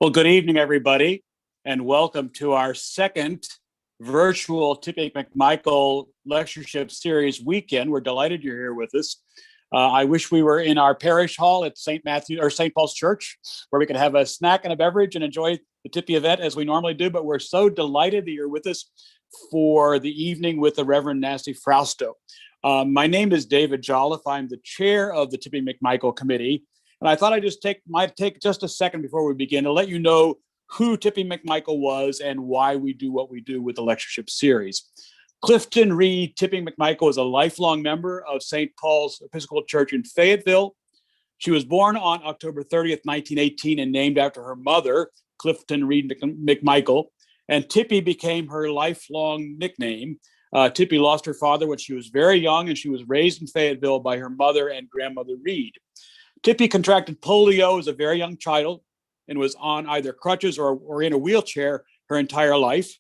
Well, good evening, everybody, and welcome to our second virtual Tippy McMichael lectureship series weekend. We're delighted you're here with us. I wish we were in our parish hall at St. Matthew or St. Paul's Church, where we could have a snack and a beverage and enjoy the Tippy event as we normally do. But we're so delighted that you're with us for the evening with the Reverend Nancy Frausto. My name is David Jolliffe. I'm the chair of the Tippy McMichael Committee. And I thought might take just a second before we begin to let you know who Tippy McMichael was and why we do what we do with the lectureship series. Clifton Reed Tippy McMichael is a lifelong member of St. Paul's Episcopal Church in Fayetteville. She was born on October 30th, 1918, and named after her mother, Clifton Reed McMichael. And Tippy became her lifelong nickname. Tippy lost her father when she was very young, and she was raised in Fayetteville by her mother and grandmother Reed. Tippy contracted polio as a very young child and was on either crutches or in a wheelchair her entire life.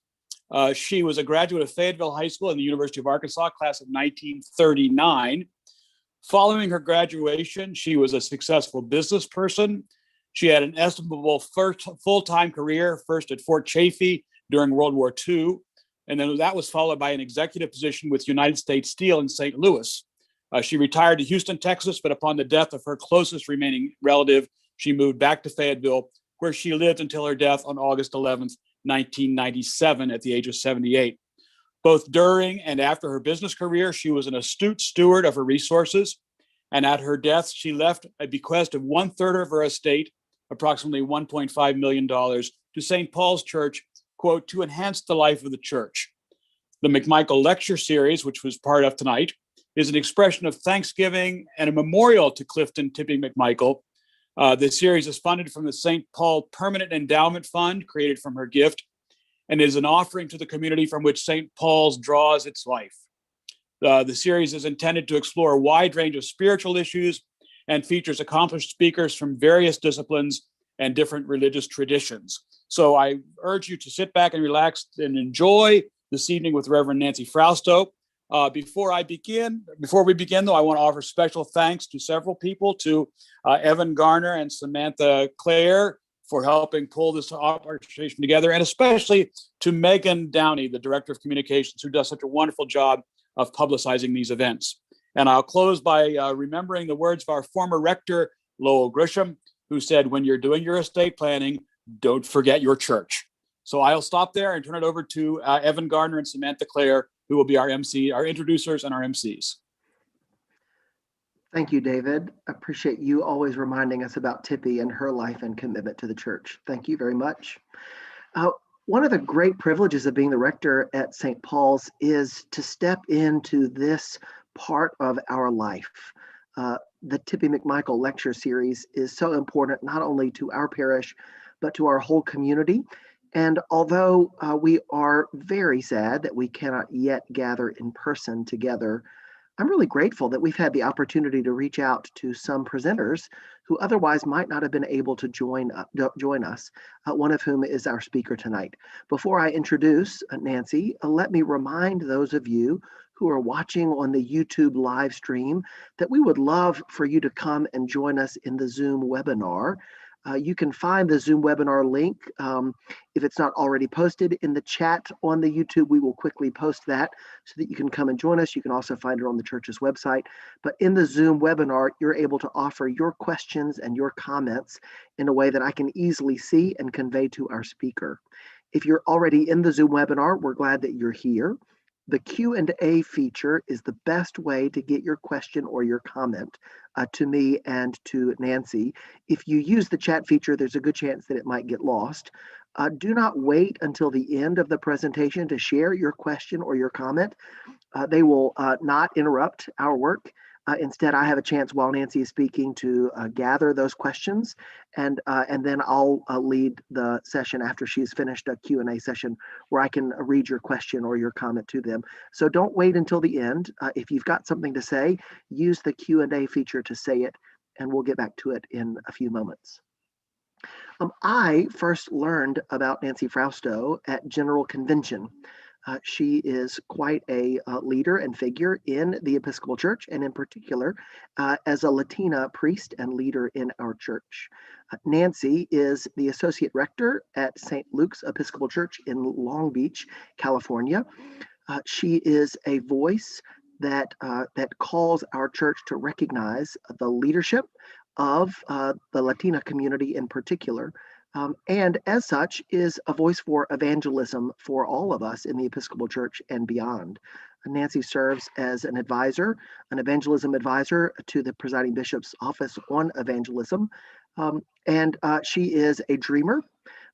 She was a graduate of Fayetteville High School and the University of Arkansas, class of 1939. Following her graduation, she was a successful business person. She had an estimable full-time career, first at Fort Chaffee during World War II, and then that was followed by an executive position with United States Steel in St. Louis. She retired to Houston, Texas, but upon the death of her closest remaining relative, she moved back to Fayetteville, where she lived until her death on August 11th, 1997, at the age of 78. Both during and after her business career, she was an astute steward of her resources, and at her death, she left a bequest of 1/3 of her estate, approximately $1.5 million, to St. Paul's Church, quote, to enhance the life of the church. The McMichael Lecture Series, which was part of tonight, is an expression of thanksgiving and a memorial to Clifton Tippy McMichael. This series is funded from the St. Paul Permanent Endowment Fund, created from her gift, and is an offering to the community from which St. Paul's draws its life. The series is intended to explore a wide range of spiritual issues and features accomplished speakers from various disciplines and different religious traditions. So I urge you to sit back and relax and enjoy this evening with Reverend Nancy Frausto. Before we begin, though, I want to offer special thanks to several people, to Evan Garner and Samantha Claire for helping pull this organization together, and especially to Megan Downey, the Director of Communications, who does such a wonderful job of publicizing these events. And I'll close by remembering the words of our former rector, Lowell Grisham, who said, when you're doing your estate planning, don't forget your church. So I'll stop there and turn it over to Evan Garner and Samantha Claire, who will be our introducers and our MCs. Thank you, David. I appreciate you always reminding us about Tippy and her life and commitment to the church. Thank you very much. One of the great privileges of being the rector at St. Paul's is to step into this part of our life. The Tippy McMichael Lecture Series is so important, not only to our parish, but to our whole community. And although we are very sad that we cannot yet gather in person together, I'm really grateful that we've had the opportunity to reach out to some presenters who otherwise might not have been able to join us, one of whom is our speaker tonight. Before I introduce Nancy, let me remind those of you who are watching on the YouTube live stream that we would love for you to come and join us in the Zoom webinar. You can find the Zoom webinar link, if it's not already posted, in the chat on the YouTube. We will quickly post that so that you can come and join us. You can also find it on the church's website. But in the Zoom webinar, you're able to offer your questions and your comments in a way that I can easily see and convey to our speaker. If you're already in the Zoom webinar, we're glad that you're here. The Q&A feature is the best way to get your question or your comment to me and to Nancy. If you use the chat feature, there's a good chance that it might get lost. Do not wait until the end of the presentation to share your question or your comment. They will not interrupt our work. Instead, I have a chance while Nancy is speaking to gather those questions, and then I'll lead the session after she's finished a Q&A session where I can read your question or your comment to them. So don't wait until the end. If you've got something to say, use the Q&A feature to say it, and we'll get back to it in a few moments. I first learned about Nancy Frausto at General Convention. She is quite a leader and figure in the Episcopal Church, and in particular, as a Latina priest and leader in our church. Nancy is the Associate Rector at St. Luke's Episcopal Church in Long Beach, California. She is a voice that calls our church to recognize the leadership of the Latina community in particular, and as such is a voice for evangelism for all of us in the Episcopal Church and beyond. Nancy serves as an advisor, an evangelism advisor to the presiding bishop's office on evangelism, and she is a dreamer,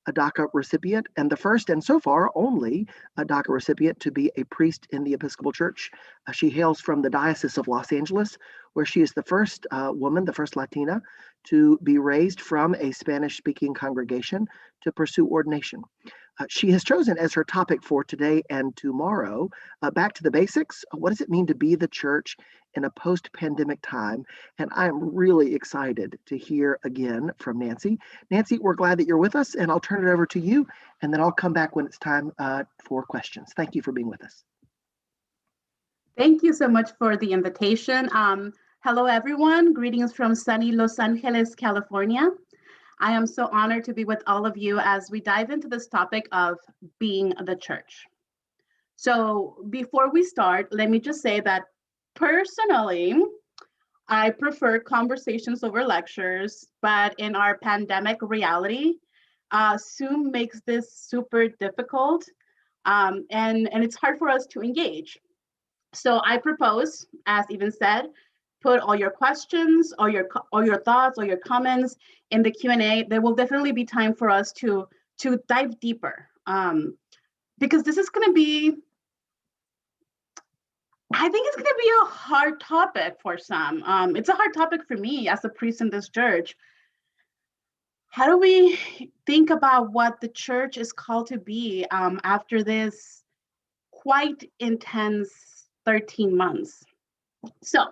a DACA recipient, and the first and so far only a DACA recipient to be a priest in the Episcopal Church. She hails from the Diocese of Los Angeles, where she is the first woman, the first Latina, to be raised from a Spanish-speaking congregation to pursue ordination. She has chosen as her topic for today and tomorrow, back to the basics. What does it mean to be the church in a post-pandemic time? And I am really excited to hear again from Nancy. Nancy, we're glad that you're with us, and I'll turn it over to you, and then I'll come back when it's time for questions. Thank you for being with us. Thank you so much for the invitation. Hello, everyone. Greetings from sunny Los Angeles, California. I am so honored to be with all of you as we dive into this topic of being the church. So before we start, let me just say that personally, I prefer conversations over lectures, but in our pandemic reality, Zoom makes this super difficult, and it's hard for us to engage. So I propose, as even said, put all your questions, all your thoughts, all your comments in the Q&A. There will definitely be time for us to dive deeper, because this is going to be, I think it's going to be a hard topic for some. It's a hard topic for me as a priest in this church. How do we think about what the church is called to be after this quite intense 13 months? So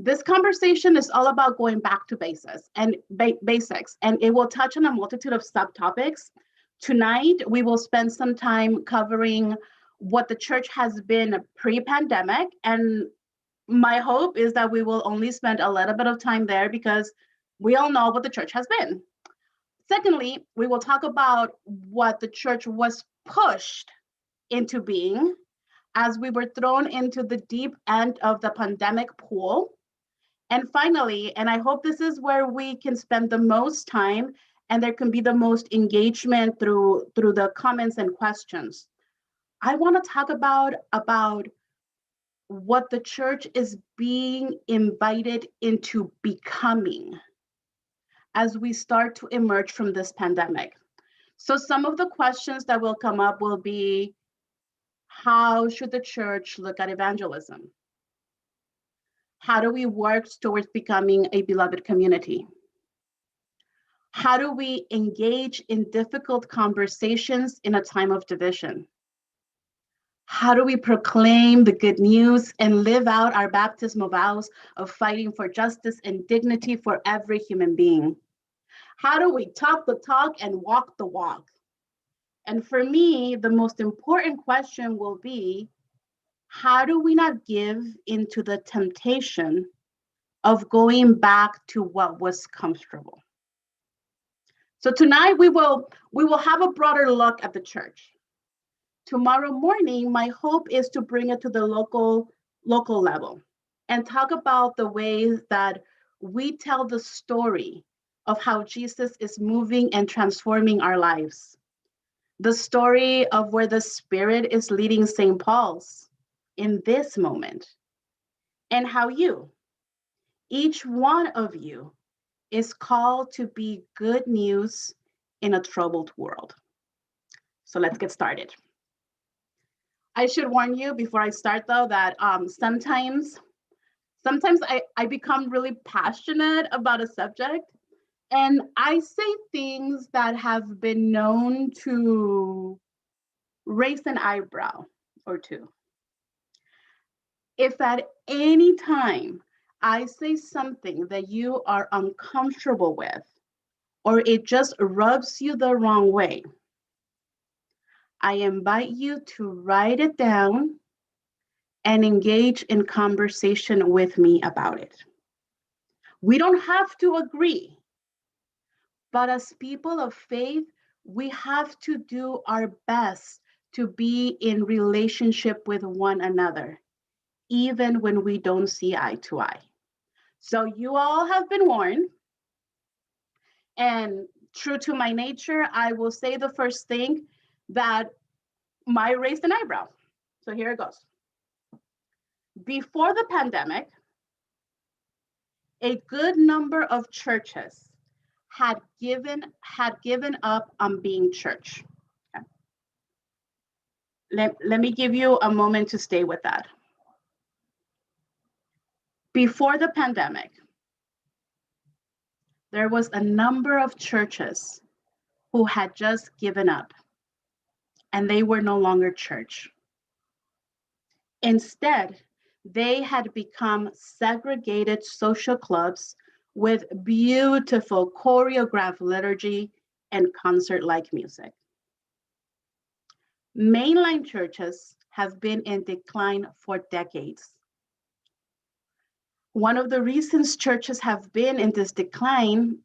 this conversation is all about going back to basics, and it will touch on a multitude of subtopics. Tonight, we will spend some time covering what the church has been pre-pandemic, and my hope is that we will only spend a little bit of time there because we all know what the church has been. Secondly, we will talk about what the church was pushed into being as we were thrown into the deep end of the pandemic pool. And finally, and I hope this is where we can spend the most time and there can be the most engagement through the comments and questions. I want to talk about what the church is being invited into becoming as we start to emerge from this pandemic. So some of the questions that will come up will be, how should the church look at evangelism? How do we work towards becoming a beloved community? How do we engage in difficult conversations in a time of division? How do we proclaim the good news and live out our baptismal vows of fighting for justice and dignity for every human being? How do we talk the talk and walk the walk? And for me, the most important question will be, how do we not give into the temptation of going back to what was comfortable? So tonight we will have a broader look at the church. Tomorrow morning, my hope is to bring it to the local level and talk about the ways that we tell the story of how Jesus is moving and transforming our lives. The story of where the Spirit is leading St. Paul's in this moment, and how each one of you, is called to be good news in a troubled world. So let's get started. I should warn you before I start though that sometimes I become really passionate about a subject and I say things that have been known to raise an eyebrow or two. If at any time I say something that you are uncomfortable with, or it just rubs you the wrong way, I invite you to write it down and engage in conversation with me about it. We don't have to agree, but as people of faith, we have to do our best to be in relationship with one another, even when we don't see eye to eye. So you all have been warned, and true to my nature, I will say the first thing that might raise an eyebrow. So here it goes. Before the pandemic, a good number of churches had given up on being church. Okay. Let me give you a moment to stay with that. Before the pandemic, there was a number of churches who had just given up, and they were no longer church. Instead, they had become segregated social clubs with beautiful choreographed liturgy and concert-like music. Mainline churches have been in decline for decades. One of the reasons churches have been in this decline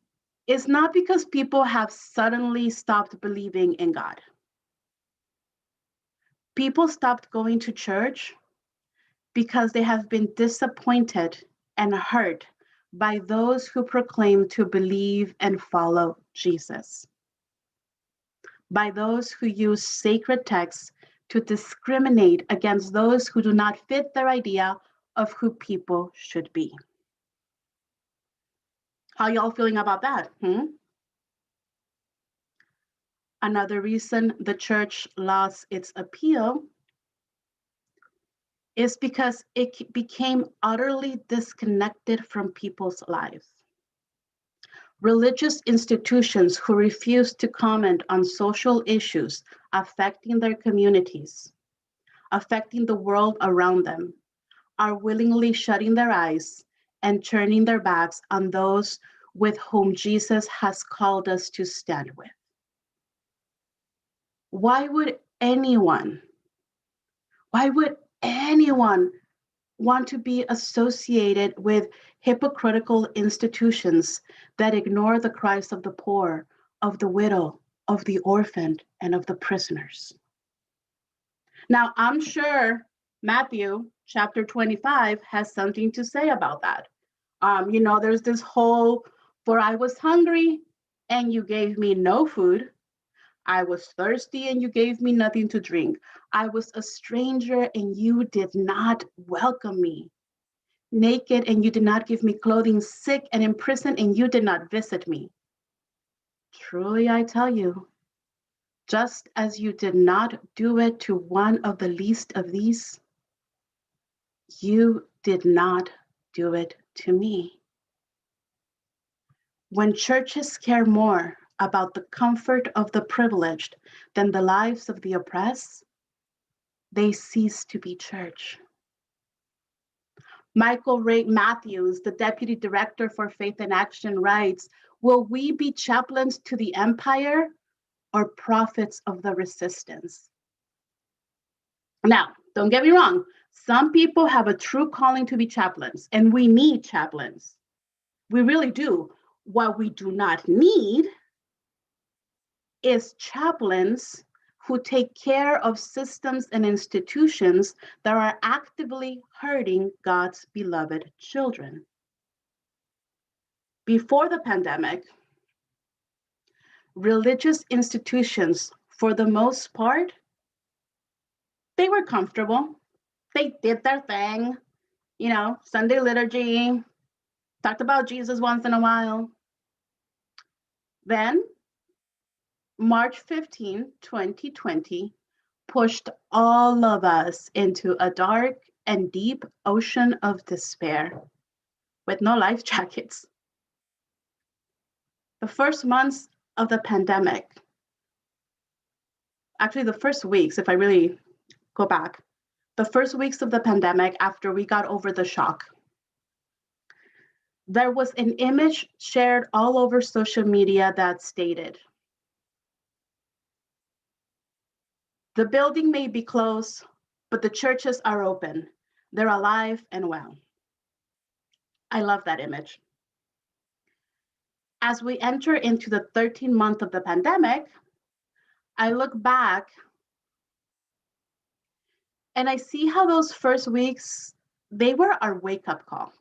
is not because people have suddenly stopped believing in God. People stopped going to church because they have been disappointed and hurt by those who proclaim to believe and follow Jesus, by those who use sacred texts to discriminate against those who do not fit their idea of who people should be. How y'all feeling about that? Another reason the church lost its appeal is because it became utterly disconnected from people's lives. Religious institutions who refuse to comment on social issues affecting their communities, affecting the world around them, are willingly shutting their eyes and turning their backs on those with whom Jesus has called us to stand with. Why would anyone want to be associated with hypocritical institutions that ignore the cries of the poor, of the widow, of the orphaned, and of the prisoners? Now, I'm sure Matthew chapter 25 has something to say about that. There's this whole, for I was hungry and you gave me no food. I was thirsty and you gave me nothing to drink. I was a stranger and you did not welcome me. Naked and you did not give me clothing, sick and in prison and you did not visit me. Truly I tell you, just as you did not do it to one of the least of these, you did not do it to me. When churches care more about the comfort of the privileged than the lives of the oppressed, they cease to be church. Michael Ray Matthews, the Deputy Director for Faith and Action, writes, "Will we be chaplains to the empire or prophets of the resistance?" Now, don't get me wrong. Some people have a true calling to be chaplains, and we need chaplains. We really do. What we do not need is chaplains who take care of systems and institutions that are actively hurting God's beloved children. Before the pandemic, religious institutions, for the most part, they were comfortable. They did their thing, Sunday liturgy, talked about Jesus once in a while. Then March 15, 2020, pushed all of us into a dark and deep ocean of despair with no life jackets. The first months of the pandemic, actually the first weeks, if I really go back, the first weeks of the pandemic after we got over the shock, there was an image shared all over social media that stated, The building may be closed, but the churches are open. They're alive and well. I love that image. As we enter into the 13th month of the pandemic, I look back and I see how those first weeks, they were our wake-up call.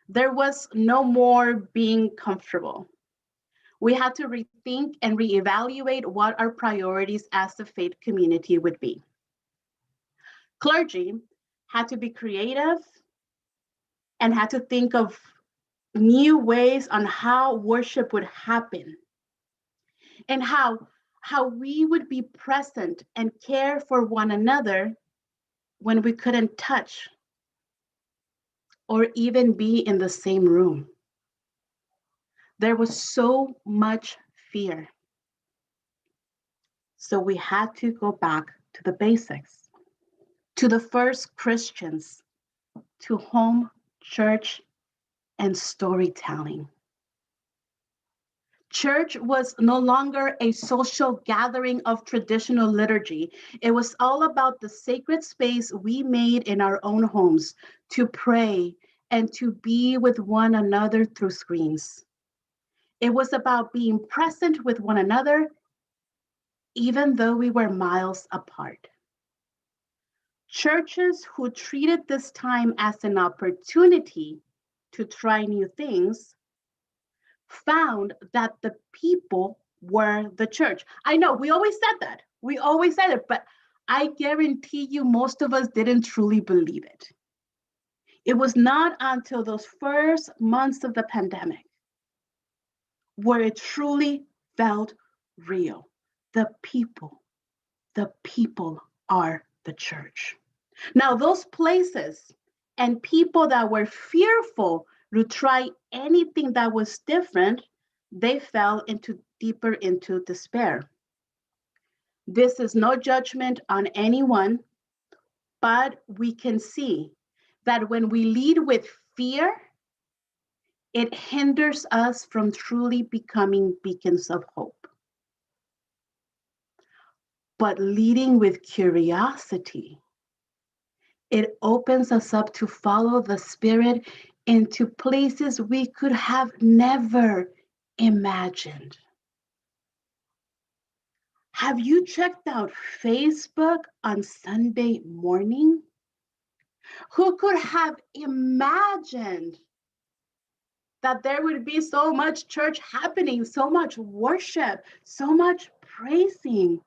There was no more being comfortable. We had to rethink and reevaluate what our priorities as a faith community would be. Clergy had to be creative and had to think of new ways on how worship would happen and how we would be present and care for one another when we couldn't touch or even be in the same room. There was so much fear. So we had to go back to the basics, to the first Christians, to home, church, and storytelling. Church was no longer a social gathering of traditional liturgy. It was all about the sacred space we made in our own homes to pray and to be with one another through screens. It was about being present with one another, even though we were miles apart. Churches who treated this time as an opportunity to try new things found that the people were the church. I know we always said that. We always said it, but I guarantee you most of us didn't truly believe it. It was not until those first months of the pandemic where it truly felt real. The people are the church. Now, those places and people that were fearful to try anything that was different, they fell deeper into despair. This is no judgment on anyone, but we can see that when we lead with fear, it hinders us from truly becoming beacons of hope. But leading with curiosity, it opens us up to follow the Spirit into places we could have never imagined. Have you checked out Facebook on Sunday morning? Who could have imagined that there would be so much church happening, so much worship, so much praising,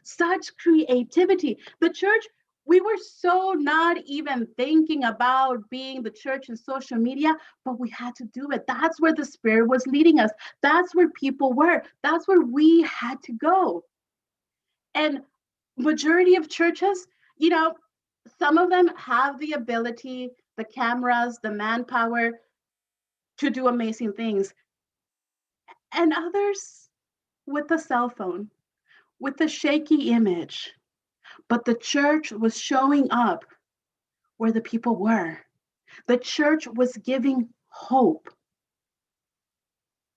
such creativity? The church, we were so not even thinking about being the church in social media, but we had to do it. That's where the Spirit was leading us. That's where people were. That's where we had to go. And majority of churches, some of them have the ability, the cameras, the manpower to do amazing things. And others with the cell phone, with the shaky image. But the church was showing up where the people were. The church was giving hope.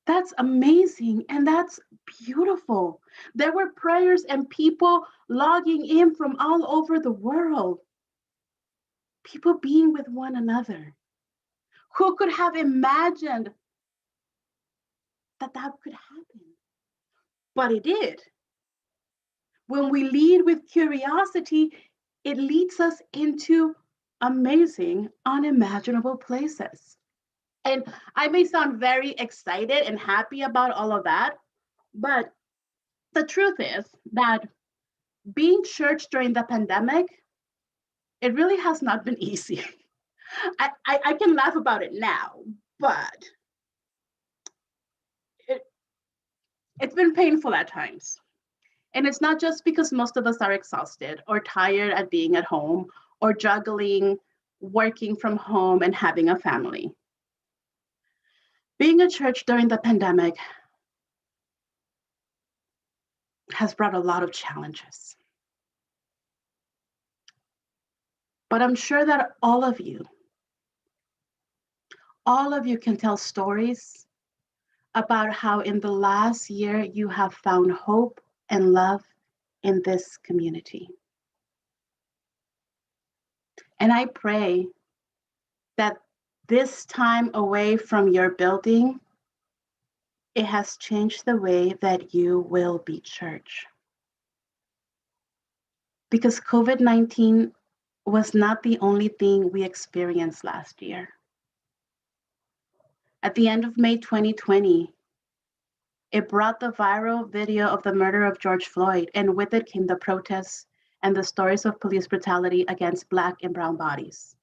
That's amazing and that's beautiful. There were prayers and people logging in from all over the world. People being with one another. Who could have imagined that could happen? But it did. When we lead with curiosity, it leads us into amazing, unimaginable places. And I may sound very excited and happy about all of that, but the truth is that being church during the pandemic, it really has not been easy. I can laugh about it now, but it's been painful at times. And it's not just because most of us are exhausted or tired at being at home or juggling, working from home and having a family. Being a church during the pandemic has brought a lot of challenges. But I'm sure that all of you can tell stories about how in the last year you have found hope and love in this community. And I pray that this time away from your building, it has changed the way that you will be church. Because COVID-19 was not the only thing we experienced last year. At the end of May 2020, it brought the viral video of the murder of George Floyd, and with it came the protests and the stories of police brutality against Black and brown bodies.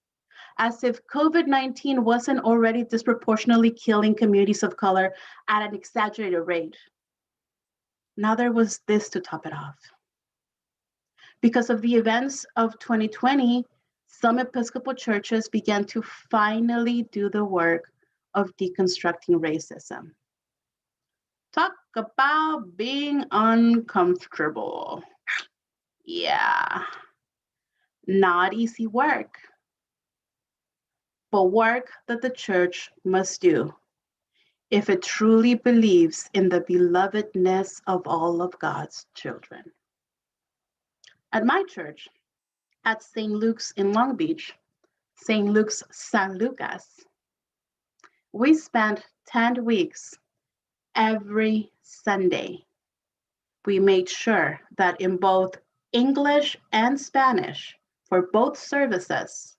As if COVID-19 wasn't already disproportionately killing communities of color at an exaggerated rate. Now there was this to top it off. Because of the events of 2020, some Episcopal churches began to finally do the work of deconstructing racism. Talk about being uncomfortable. Yeah, not easy work, but work that the church must do if it truly believes in the belovedness of all of God's children. At my church, at St. Luke's in Long Beach, St. Luke's San Lucas, we spent 10 weeks every Sunday. We made sure that in both English and Spanish, for both services,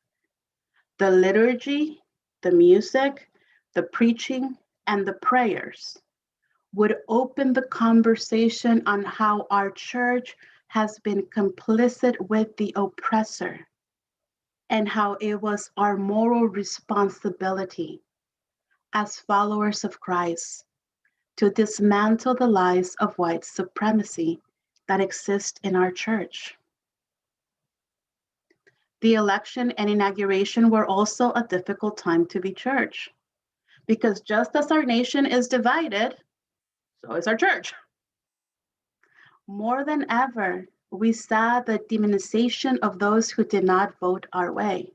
the liturgy, the music, the preaching, and the prayers would open the conversation on how our church has been complicit with the oppressor and how it was our moral responsibility as followers of Christ to dismantle the lies of white supremacy that exist in our church. The election and inauguration were also a difficult time to be church, because just as our nation is divided, so is our church. More than ever, we saw the demonization of those who did not vote our way.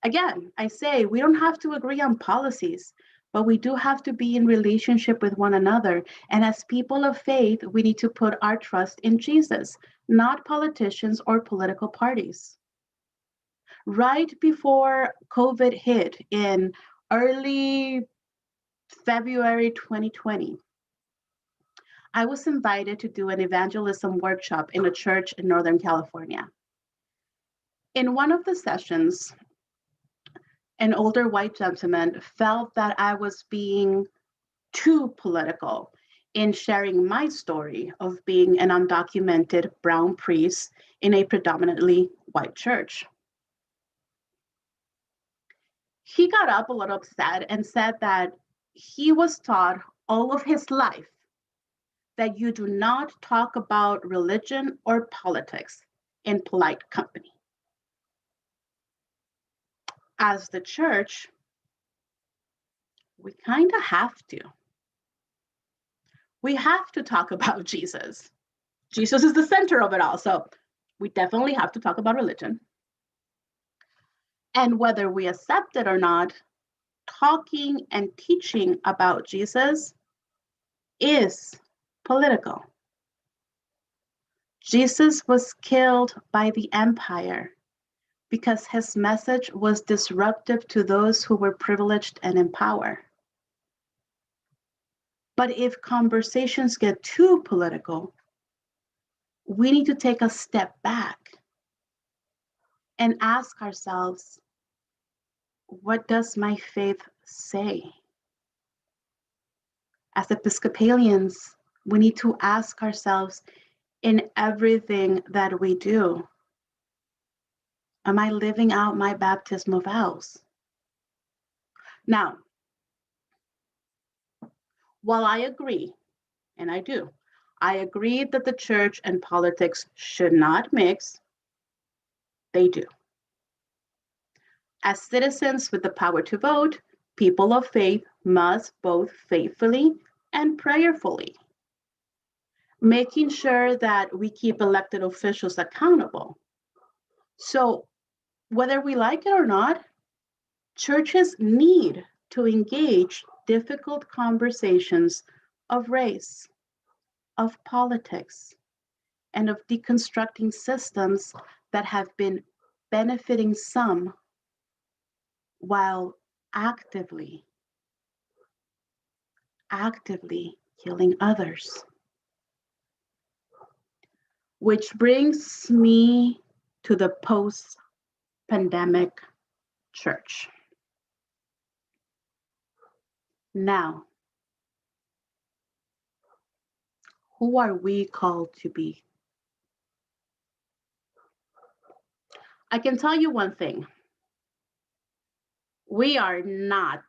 Again, I say we don't have to agree on policies, but we do have to be in relationship with one another. And as people of faith, we need to put our trust in Jesus, not politicians or political parties. Right before COVID hit in early February 2020, I was invited to do an evangelism workshop in a church in Northern California. In one of the sessions, an older white gentleman felt that I was being too political in sharing my story of being an undocumented brown priest in a predominantly white church. He got up a little upset and said that he was taught all of his life that you do not talk about religion or politics in polite company. As the church, we kind of have to. We have to talk about Jesus. Jesus is the center of it all, so we definitely have to talk about religion. And whether we accept it or not, talking and teaching about Jesus is political. Jesus was killed by the empire because his message was disruptive to those who were privileged and in power. But if conversations get too political, we need to take a step back and ask ourselves, what does my faith say? As Episcopalians, we need to ask ourselves in everything that we do, am I living out my baptismal vows? Now, while I agree, and I do, I agree that the church and politics should not mix, they do. As citizens with the power to vote, people of faith must vote faithfully and prayerfully, making sure that we keep elected officials accountable. So whether we like it or not, churches need to engage difficult conversations of race, of politics, and of deconstructing systems that have been benefiting some while actively healing others. Which brings me to the post-pandemic church. Now, who are we called to be? I can tell you one thing. We are not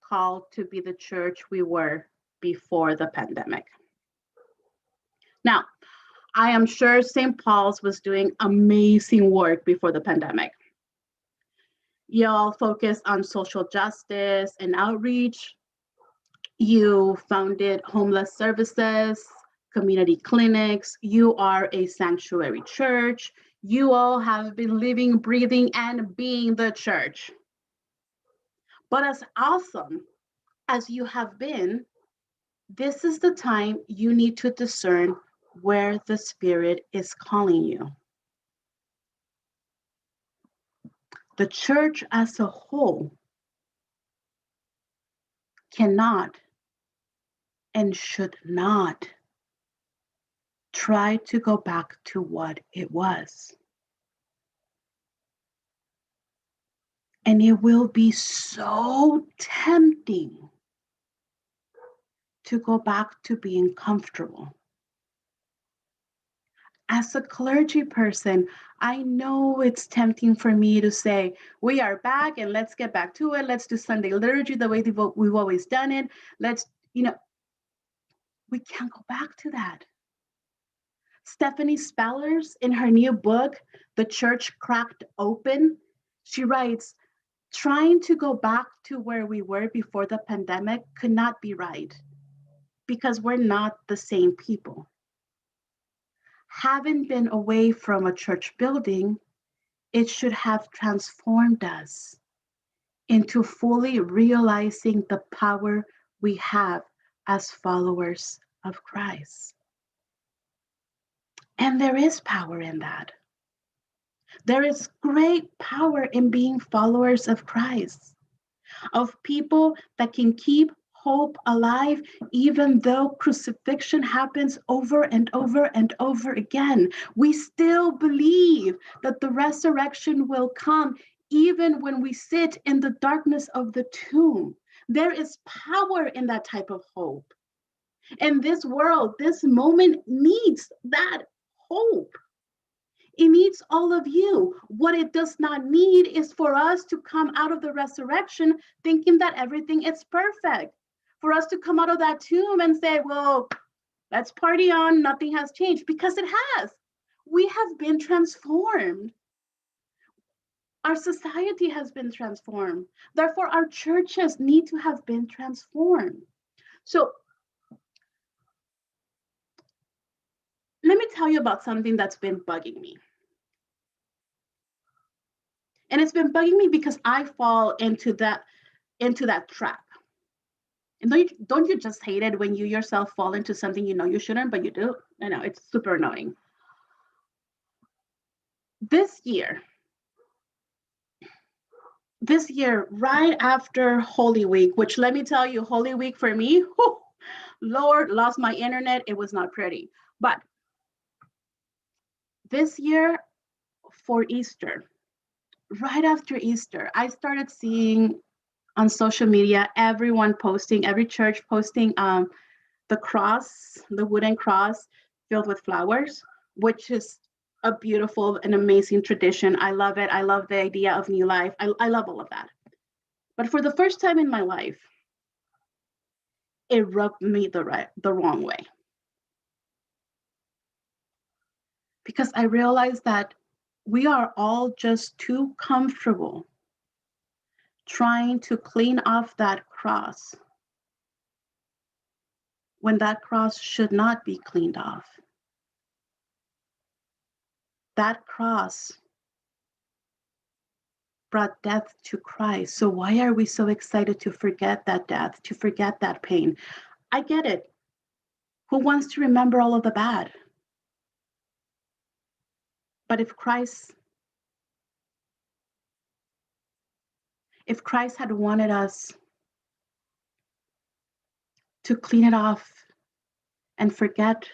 called to be the church we were before the pandemic. Now, I am sure St. Paul's was doing amazing work before the pandemic. Y'all focused on social justice and outreach. You founded homeless services, community clinics. You are a sanctuary church. You all have been living, breathing, and being the church. But as awesome as you have been, this is the time you need to discern where the Spirit is calling you. The church as a whole cannot and should not try to go back to what it was. And it will be so tempting to go back to being comfortable. As a clergy person, I know it's tempting for me to say, we are back and let's get back to it. Let's do Sunday liturgy the way we've always done it. We can't go back to that. Stephanie Spellers, in her new book, The Church Cracked Open, she writes, trying to go back to where we were before the pandemic could not be right because we're not the same people. Having been away from a church building, it should have transformed us into fully realizing the power we have as followers of Christ. And there is power in that. There is great power in being followers of Christ, of people that can keep hope alive, even though crucifixion happens over and over and over again. We still believe that the resurrection will come, even when we sit in the darkness of the tomb. There is power in that type of hope. And this world, this moment needs that hope. It needs all of you. What it does not need is for us to come out of the resurrection thinking that everything is perfect. For us to come out of that tomb and say, well, let's party on, nothing has changed, because it has. We have been transformed. Our society has been transformed. Therefore, our churches need to have been transformed. So let me tell you about something that's been bugging me. And it's been bugging me because I fall into that trap. And don't you just hate it when you yourself fall into something you know you shouldn't, but you do? I know, it's super annoying. This year, right after Holy Week, which let me tell you, Holy Week for me, whew, Lord, lost my internet. It was not pretty. But this year for Easter, right after Easter, I started seeing on social media, everyone posting, every church posting the cross, the wooden cross filled with flowers, which is a beautiful and amazing tradition. I love it. I love the idea of new life. I love all of that. But for the first time in my life, it rubbed me the wrong way. Because I realized that we are all just too comfortable trying to clean off that cross when that cross should not be cleaned off. That cross brought death to Christ. So why are we so excited to forget that death, to forget that pain? I get it. Who wants to remember all of the bad? But if Christ had wanted us to clean it off and forget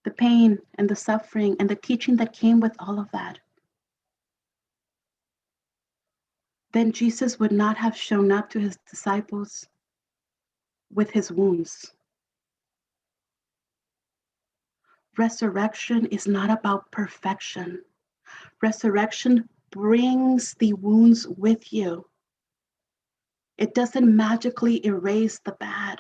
the pain and the suffering and the teaching that came with all of that, then Jesus would not have shown up to his disciples with his wounds. Resurrection is not about perfection. Resurrection brings the wounds with you. It doesn't magically erase the bad.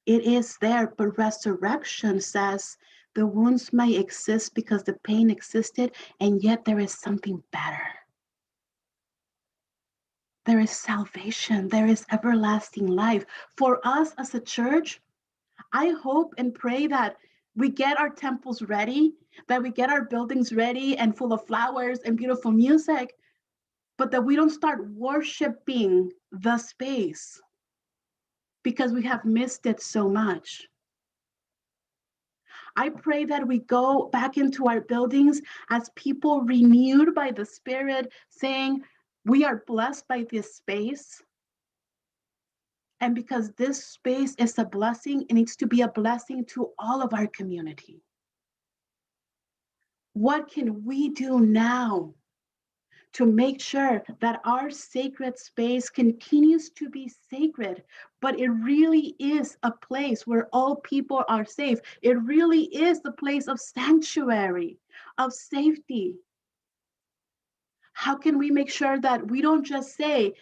It is there, but resurrection says the wounds may exist because the pain existed, and yet there is something better. There is salvation. There is everlasting life. For us as a church, I hope and pray that we get our temples ready, that we get our buildings ready and full of flowers and beautiful music, but that we don't start worshiping the space because we have missed it so much. I pray that we go back into our buildings as people renewed by the Spirit, saying, we are blessed by this space. And because this space is a blessing, it needs to be a blessing to all of our community. What can we do now to make sure that our sacred space continues to be sacred, but it really is a place where all people are safe? It really is the place of sanctuary, of safety. How can we make sure that we don't just say,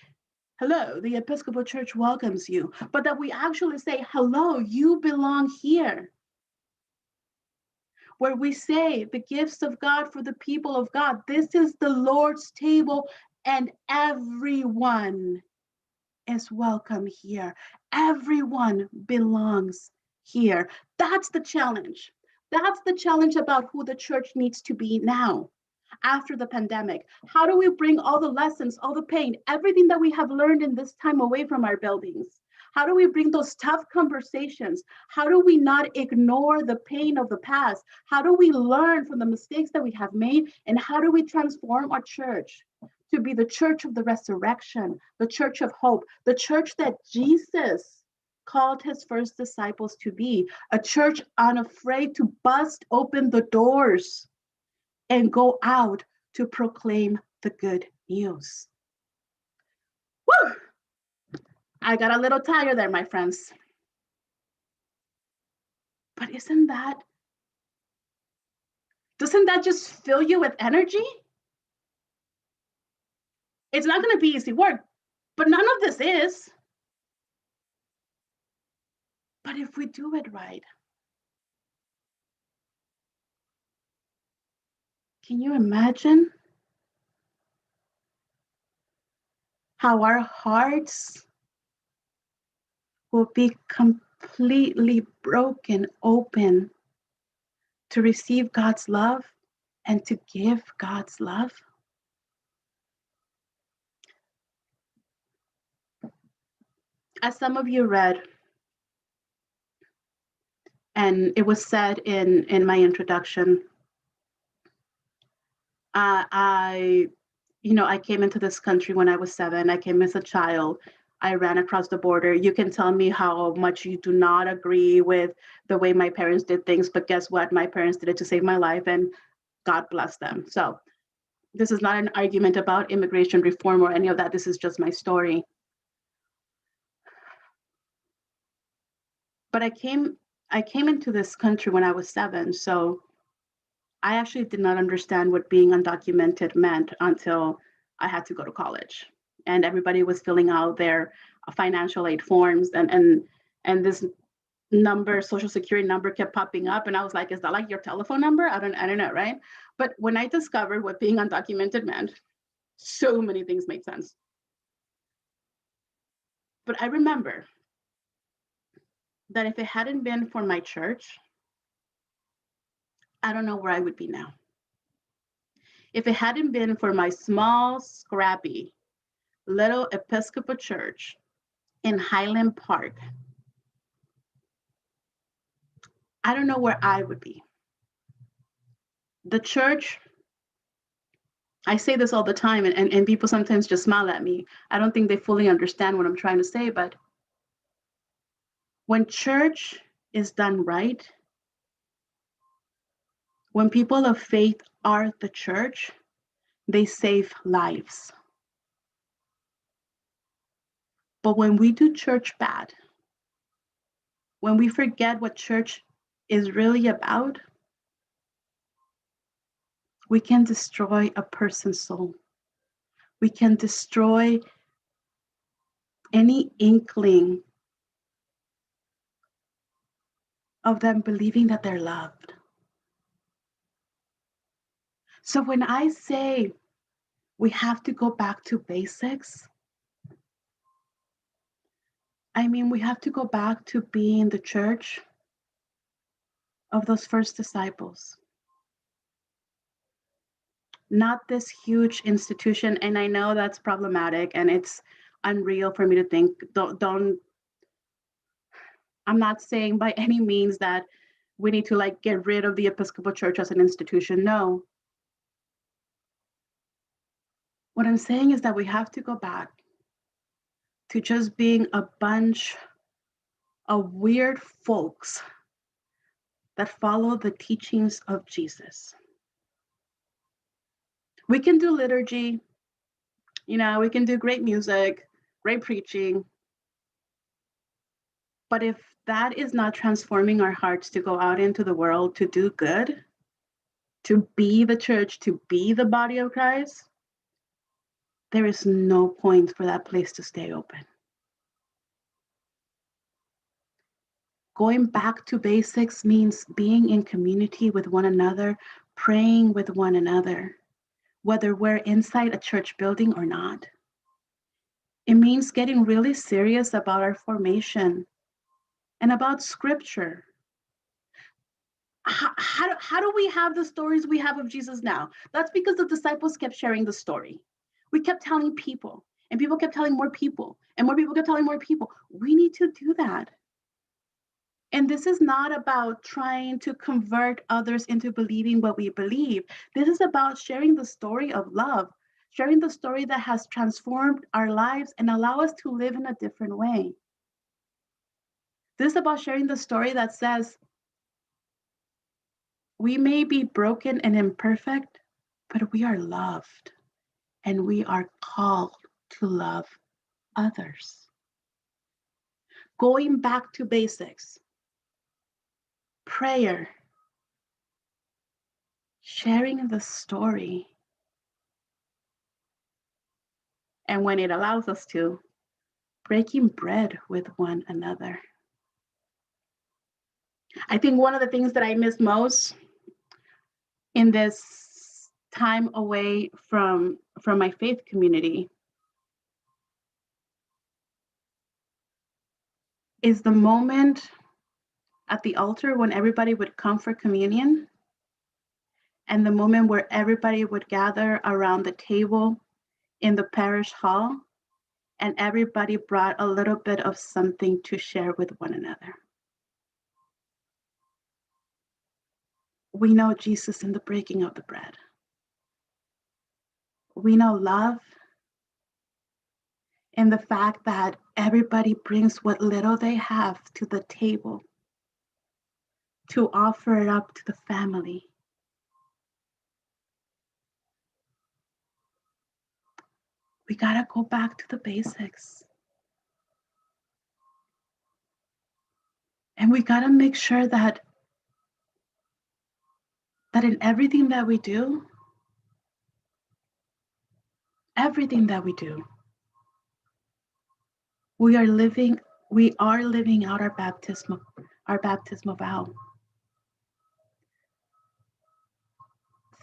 hello, the Episcopal Church welcomes you, but that we actually say, hello, you belong here? Where we say the gifts of God for the people of God. This is the Lord's table, and everyone is welcome here. Everyone belongs here. That's the challenge. That's the challenge about who the church needs to be now, after the pandemic. How do we bring all the lessons, all the pain, everything that we have learned in this time away from our buildings? How do we bring those tough conversations? How do we not ignore the pain of the past? How do we learn from the mistakes that we have made? And how do we transform our church to be the church of the resurrection, the church of hope, the church that Jesus called his first disciples to be, a church unafraid to bust open the doors and go out to proclaim the good news? Woo! I got a little tired there, my friends. But doesn't that just fill you with energy? It's not going to be easy work, but none of this is. But if we do it right, can you imagine how our hearts will be completely broken open to receive God's love and to give God's love? As some of you read, and it was said in my introduction, I came into this country when I was 7. I came as a child. I ran across the border. You can tell me how much you do not agree with the way my parents did things, but guess what? My parents did it to save my life, and God bless them. So this is not an argument about immigration reform or any of that. This is just my story. But I came into this country when I was 7, so I actually did not understand what being undocumented meant until I had to go to college, and everybody was filling out their financial aid forms, and this number, social security number, kept popping up, and I was like, is that like your telephone number? I don't know, right? But when I discovered what being undocumented meant, so many things made sense. But I remember that if it hadn't been for my church, I don't know where I would be now. If it hadn't been for my small, scrappy, little Episcopal church in Highland Park, I don't know where I would be. The church, I say this all the time, and people sometimes just smile at me. I don't think they fully understand what I'm trying to say, but when church is done right, when people of faith are the church, they save lives. But when we do church bad, when we forget what church is really about, we can destroy a person's soul. We can destroy any inkling of them believing that they're loved. So when I say we have to go back to basics, I mean, we have to go back to being the church of those first disciples. Not this huge institution. And I know that's problematic and it's unreal for me to think. I'm not saying by any means that we need to like get rid of the Episcopal Church as an institution. No. What I'm saying is that we have to go back to just being a bunch of weird folks that follow the teachings of Jesus. We can do liturgy, we can do great music, great preaching. But if that is not transforming our hearts to go out into the world to do good, to be the church, to be the body of Christ, there is no point for that place to stay open. Going back to basics means being in community with one another, praying with one another, whether we're inside a church building or not. It means getting really serious about our formation and about scripture. How do we have the stories we have of Jesus now? That's because the disciples kept sharing the story. We kept telling people, and people kept telling more people, and more people kept telling more people. We need to do that. And this is not about trying to convert others into believing what we believe. This is about sharing the story of love, sharing the story that has transformed our lives and allow us to live in a different way. This is about sharing the story that says, we may be broken and imperfect, but we are loved and we are called to love others. Going back to basics, prayer, sharing the story, and when it allows us to, breaking bread with one another. I think one of the things that I miss most in this time away from my faith community is the moment at the altar when everybody would come for communion, and the moment where everybody would gather around the table in the parish hall, and everybody brought a little bit of something to share with one another. We know Jesus in the breaking of the bread. We know love in the fact that everybody brings what little they have to the table to offer it up to the family. We gotta go back to the basics. And we gotta make sure that in everything that we do, we are living out our baptismal vow.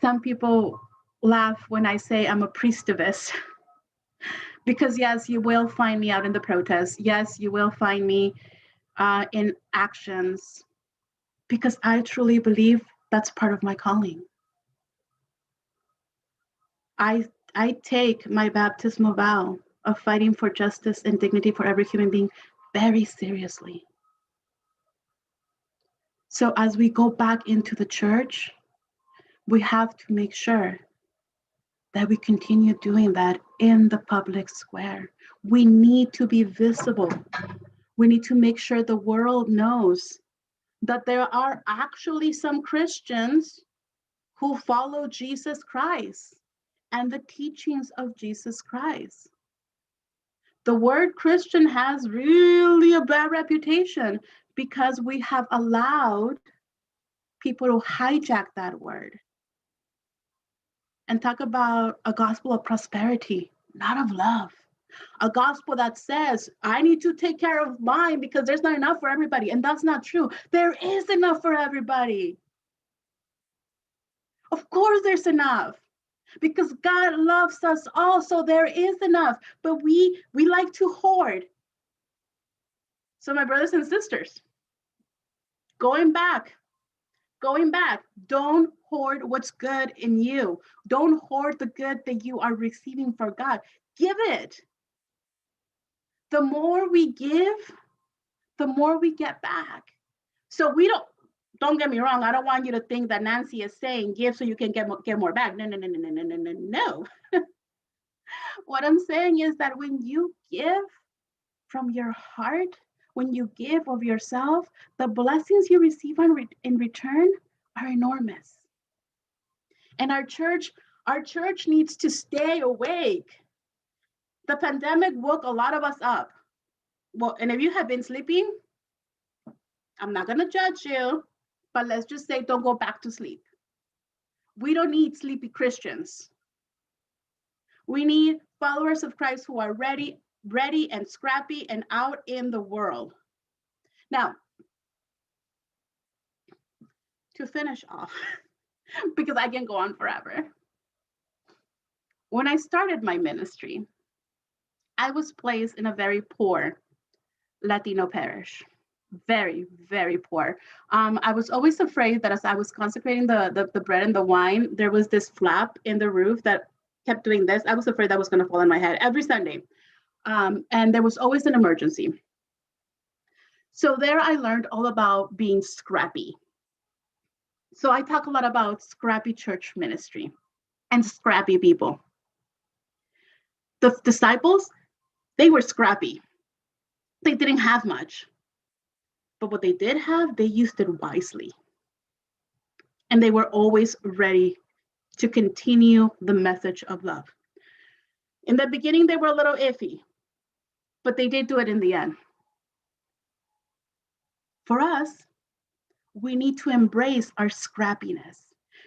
Some people laugh when I say I'm a priestivist, because yes, you will find me out in the protests. Yes, you will find me in actions, because I truly believe that's part of my calling. I take my baptismal vow of fighting for justice and dignity for every human being very seriously. So as we go back into the church, we have to make sure that we continue doing that in the public square. We need to be visible. We need to make sure the world knows that there are actually some Christians who follow Jesus Christ and the teachings of Jesus Christ. The word Christian has really a bad reputation because we have allowed people to hijack that word and talk about a gospel of prosperity, not of love. A gospel that says, I need to take care of mine because there's not enough for everybody. And that's not true. There is enough for everybody. Of course, there's enough because God loves us all. So there is enough, but we like to hoard. So my brothers and sisters, going back, don't hoard what's good in you. Don't hoard the good that you are receiving for God. Give it. The more we give, the more we get back. So we don't get me wrong. I don't want you to think that Nancy is saying give so you can get more back. No. What I'm saying is that when you give from your heart, when you give of yourself, the blessings you receive in return are enormous. And our church needs to stay awake. The pandemic woke a lot of us up. Well, and if you have been sleeping, I'm not going to judge you, but let's just say don't go back to sleep. We don't need sleepy Christians. We need followers of Christ who are ready and scrappy and out in the world. Now, to finish off, because I can go on forever. When I started my ministry, I was placed in a very poor Latino parish. Very, very poor. I was always afraid that as I was consecrating the bread and the wine, there was this flap in the roof that kept doing this. I was afraid that was going to fall on my head every Sunday. And there was always an emergency. So there I learned all about being scrappy. So I talk a lot about scrappy church ministry and scrappy people. The disciples, they were scrappy. They didn't have much. But what they did have, they used it wisely. And they were always ready to continue the message of love. In the beginning, they were a little iffy, but they did do it in the end. For us, we need to embrace our scrappiness.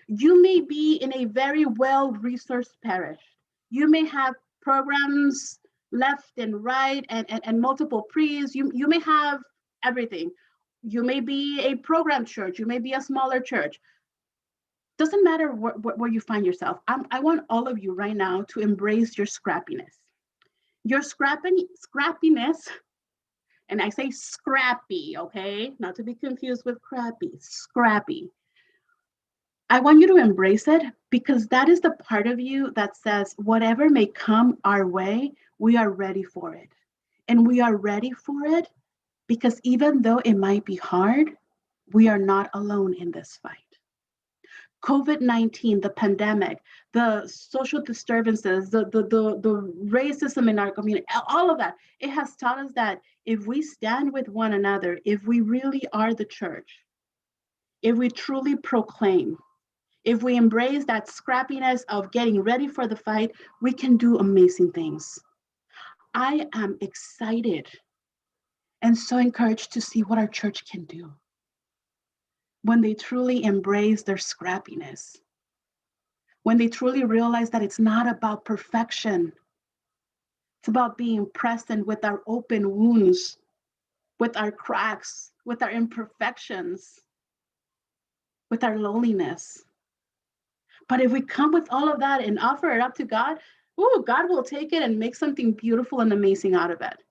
You may be in a very well-resourced parish. You may have programs left and right and multiple pre's. You may have everything. You may be a program church. You may be a smaller church. Doesn't matter where you find yourself. I want all of you right now to embrace your scrappiness. Your scrappiness, and I say scrappy, okay? Not to be confused with crappy, scrappy. I want you to embrace it because that is the part of you that says, whatever may come our way, we are ready for it. And we are ready for it because even though it might be hard, we are not alone in this fight. COVID-19, the pandemic, the social disturbances, the racism in our community, all of that, it has taught us that if we stand with one another, if we really are the church, if we truly proclaim, if we embrace that scrappiness of getting ready for the fight, we can do amazing things. I am excited and so encouraged to see what our church can do when they truly embrace their scrappiness, when they truly realize that it's not about perfection. It's about being present with our open wounds, with our cracks, with our imperfections, with our loneliness. But if we come with all of that and offer it up to God, God will take it and make something beautiful and amazing out of it,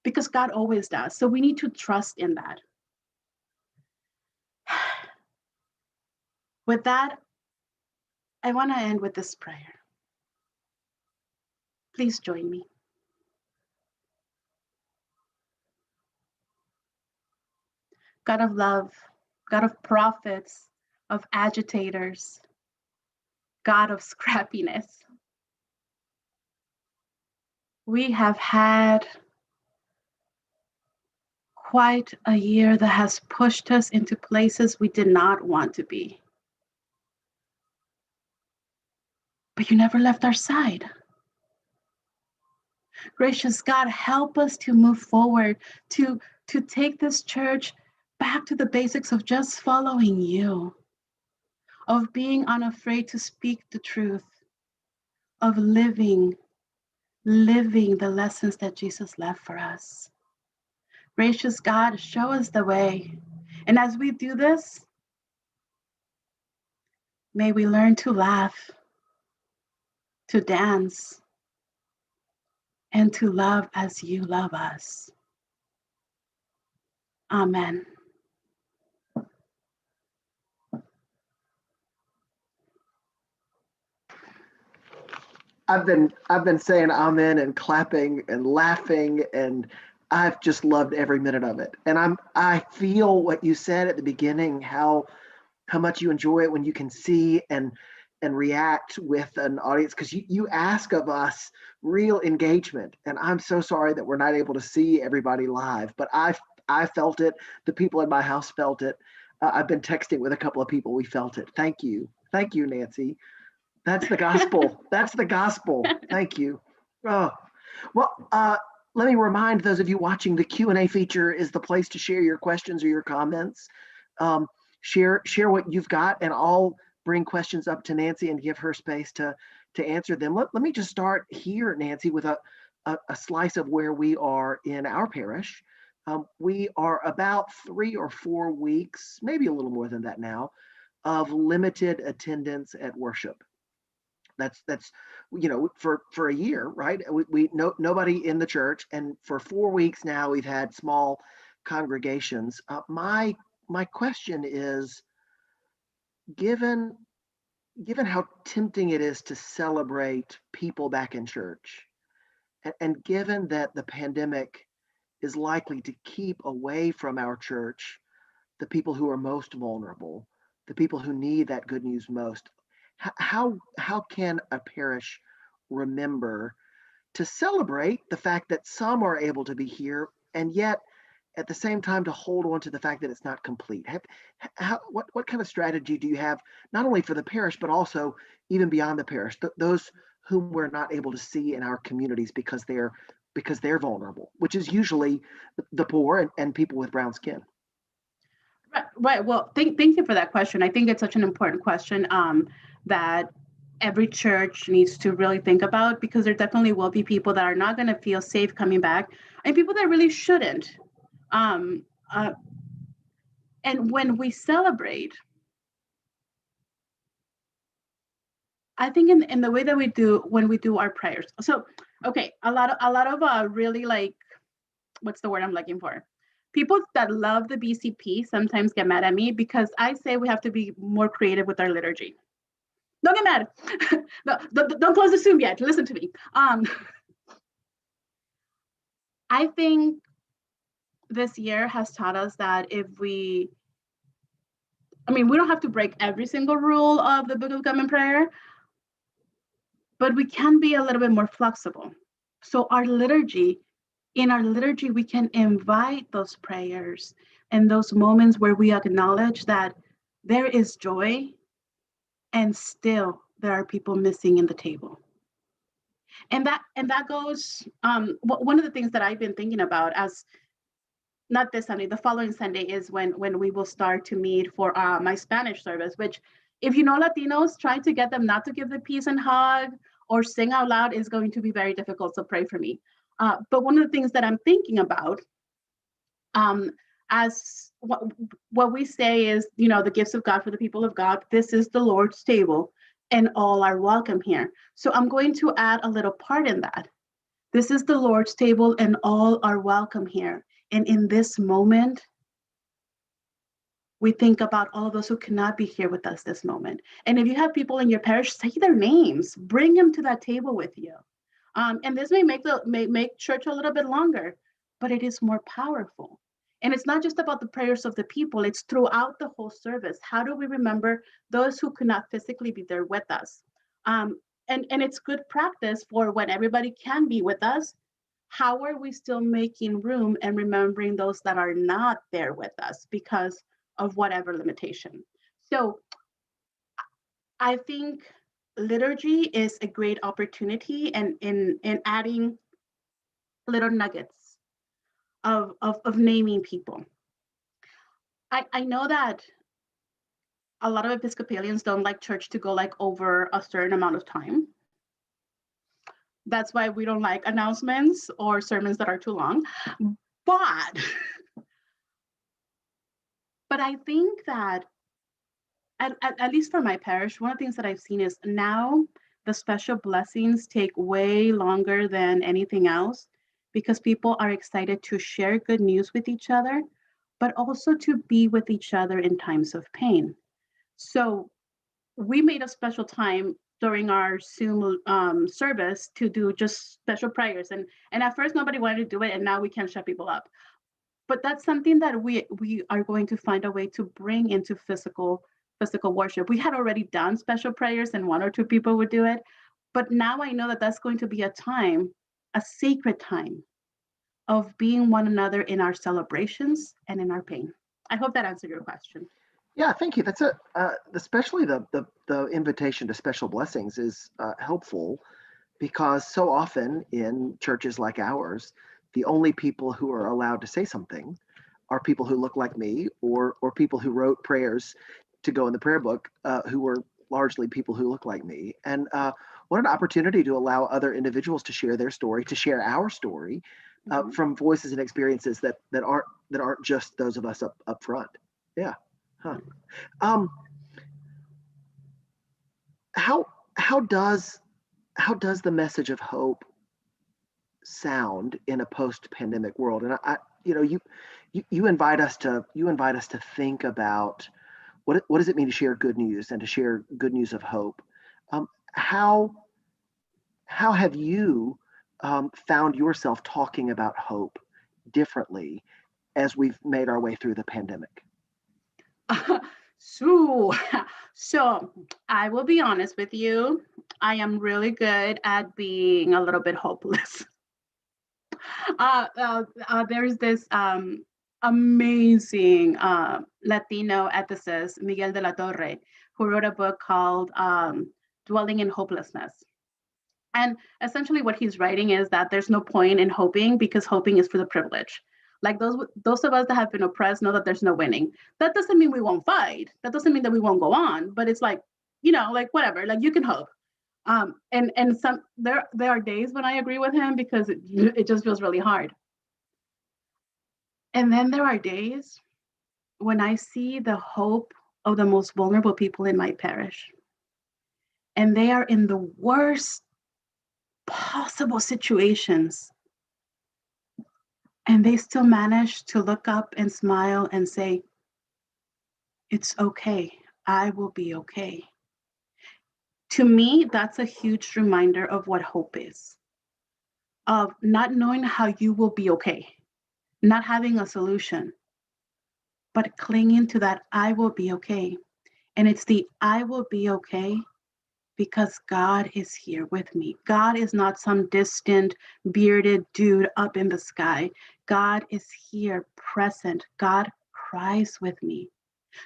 because God always does. So we need to trust in that. With that, I want to end with this prayer. Please join me. God of love, God of prophets, of agitators, God of scrappiness. We have had quite a year that has pushed us into places we did not want to be. But you never left our side. Gracious God, help us to move forward, to take this church back to the basics of just following you, of being unafraid to speak the truth, of living the lessons that Jesus left for us. Gracious God, show us the way. And as we do this, may we learn to laugh, to dance, and to love as you love us. Amen. I've been saying amen and clapping and laughing, and I've just loved every minute of it. And I feel what you said at the beginning, how much you enjoy it when you can see and react with an audience, because you ask of us real engagement. And I'm so sorry that we're not able to see everybody live, but I felt it. The people in my house felt it. I've been texting with a couple of people. We felt it. Thank you, Nancy. That's the gospel. That's the gospel. Thank you. Oh, well, let me remind those of you watching, the Q&A feature is the place to share your questions or your comments. Share what you've got, and I'll bring questions up to Nancy and give her space to answer them. Let me just start here, Nancy, with a slice of where we are in our parish. We are about 3 or 4 weeks, maybe a little more than that now, of limited attendance at worship. That's for a year, right? We nobody in the church, and for 4 weeks now we've had small congregations. My question is, given how tempting it is to celebrate people back in church, and given that the pandemic is likely to keep away from our church the people who are most vulnerable, the people who need that good news most, how can a parish remember to celebrate the fact that some are able to be here, and yet at the same time to hold on to the fact that it's not complete? What kind of strategy do you have, not only for the parish, but also even beyond the parish, those whom we're not able to see in our communities because they're vulnerable, which is usually the poor and people with brown skin? Right. Well, thank you for that question. I think it's such an important question that every church needs to really think about, because there definitely will be people that are not going to feel safe coming back, and people that really shouldn't. And when we celebrate, I think in the way that we do when we do our prayers. So, okay, a lot of really, like, what's the word I'm looking for? People that love the BCP sometimes get mad at me because I say we have to be more creative with our liturgy. Don't get mad. Don't close the Zoom yet. Listen to me. I think this year has taught us that we don't have to break every single rule of the Book of Common Prayer, but we can be a little bit more flexible. So in our liturgy, we can invite those prayers and those moments where we acknowledge that there is joy and still there are people missing in the table. And that goes, one of the things that I've been thinking about, as not this Sunday, the following Sunday is when we will start to meet for my Spanish service, which, if you know Latinos, trying to get them not to give the peace and hug or sing out loud is going to be very difficult, so pray for me. But one of the things that I'm thinking about, as what we say is, the gifts of God for the people of God, this is the Lord's table, and all are welcome here. So I'm going to add a little part in that. This is the Lord's table, and all are welcome here. And in this moment, we think about all those who cannot be here with us this moment. And if you have people in your parish, say their names, bring them to that table with you. And this may make church a little bit longer, but it is more powerful. And it's not just about the prayers of the people, it's throughout the whole service. How do we remember those who could not physically be there with us? And it's good practice for when everybody can be with us. How are we still making room and remembering those that are not there with us because of whatever limitation? So I think liturgy is a great opportunity, and in adding little nuggets of naming people. I know that a lot of Episcopalians don't like church to go like over a certain amount of time. That's why we don't like announcements or sermons that are too long. But I think that at least for my parish, one of the things that I've seen is now the special blessings take way longer than anything else because people are excited to share good news with each other, but also to be with each other in times of pain. So we made a special time during our Zoom service to do just special prayers. And at first nobody wanted to do it, and now we can shut people up. But that's something that we are going to find a way to bring into physical worship. We had already done special prayers and one or two people would do it. But now I know that that's going to be a time, a sacred time of being one another in our celebrations and in our pain. I hope that answered your question. Yeah, thank you. That's especially the invitation to special blessings is helpful because so often in churches like ours, the only people who are allowed to say something are people who look like me or people who wrote prayers to go in the prayer book who were largely people who look like me. And what an opportunity to allow other individuals to share their story, to share our story from voices and experiences that aren't just those of us up front. Yeah. Huh. How does the message of hope sound in a post-pandemic world? And you invite us to think about what does it mean to share good news and to share good news of hope. How have you found yourself talking about hope differently as we've made our way through the pandemic? So I will be honest with you. I am really good at being a little bit hopeless. There's this amazing Latino ethicist, Miguel de la Torre, who wrote a book called Dwelling in Hopelessness. And essentially what he's writing is that there's no point in hoping because hoping is for the privileged. Like those of us that have been oppressed know that there's no winning. That doesn't mean we won't fight. That doesn't mean that we won't go on. But it's like, like whatever. Like you can hope. And some there are days when I agree with him because it just feels really hard. And then there are days when I see the hope of the most vulnerable people in my parish, and they are in the worst possible situations. And they still manage to look up and smile and say, it's okay. I will be okay. To me, that's a huge reminder of what hope is, of not knowing how you will be okay, not having a solution, but clinging to that I will be okay. And it's the I will be okay because God is here with me. God is not some distant, bearded dude up in the sky. God is here, present. God cries with me.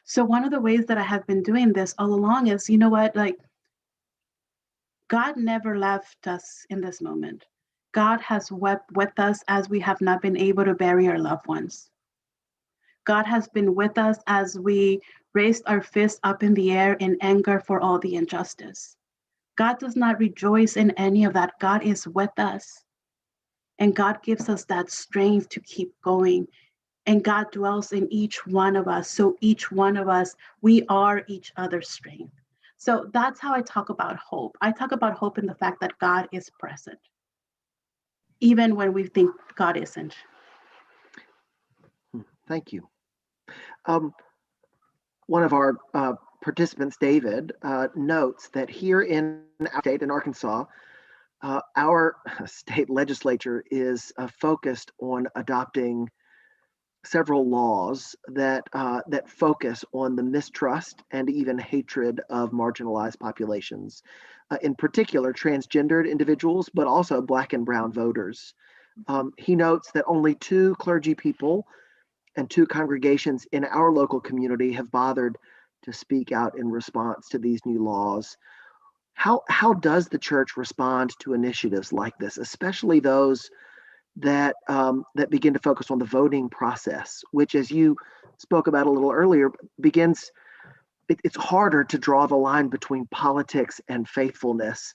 So one of the ways that I have been doing this all along is, you know what, like, God never left us in this moment. God has wept with us as we have not been able to bury our loved ones. God has been with us as we raised our fists up in the air in anger for all the injustice. God does not rejoice in any of that. God is with us. And God gives us that strength to keep going. And God dwells in each one of us. So each one of us, we are each other's strength. So that's how I talk about hope. I talk about hope in the fact that God is present, even when we think God isn't. Thank you. One of our participants, David, notes that here in our state, in Arkansas, our state legislature is focused on adopting several laws that focus on the mistrust and even hatred of marginalized populations, in particular transgendered individuals, but also Black and Brown voters. He notes that only 2 clergy people and 2 congregations in our local community have bothered to speak out in response to these new laws. How does the church respond to initiatives like this, especially those that begin to focus on the voting process, which, as you spoke about a little earlier, begins? It's harder to draw the line between politics and faithfulness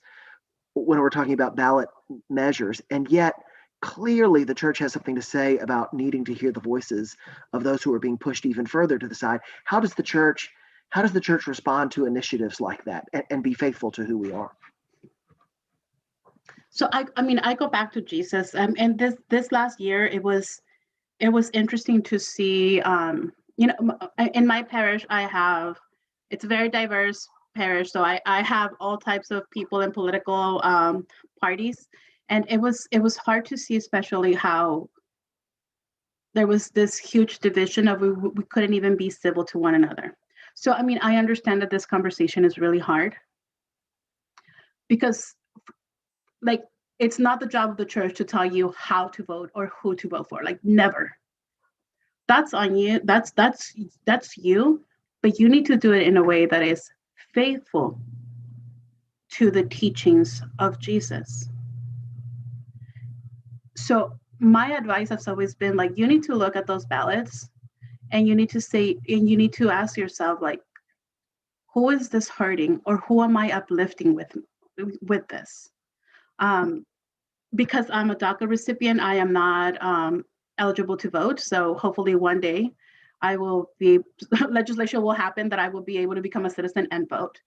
when we're talking about ballot measures, and yet clearly the church has something to say about needing to hear the voices of those who are being pushed even further to the side. How does the church respond to initiatives like that and be faithful to who we are? So I mean, I go back to Jesus, and this last year it was interesting to see. In my parish, it's a very diverse parish, so I have all types of people in political parties, and it was hard to see, especially how there was this huge division of we couldn't even be civil to one another. So I mean, I understand that this conversation is really hard because, like, it's not the job of the church to tell you how to vote or who to vote for. Like, never. That's on you. That's you, but you need to do it in a way that is faithful to the teachings of Jesus. So my advice has always been, like, you need to look at those ballots and you need to ask yourself, like, who is this hurting, or who am I uplifting with this? Because I'm a DACA recipient, I am not eligible to vote. So hopefully one day legislation will happen that I will be able to become a citizen and vote.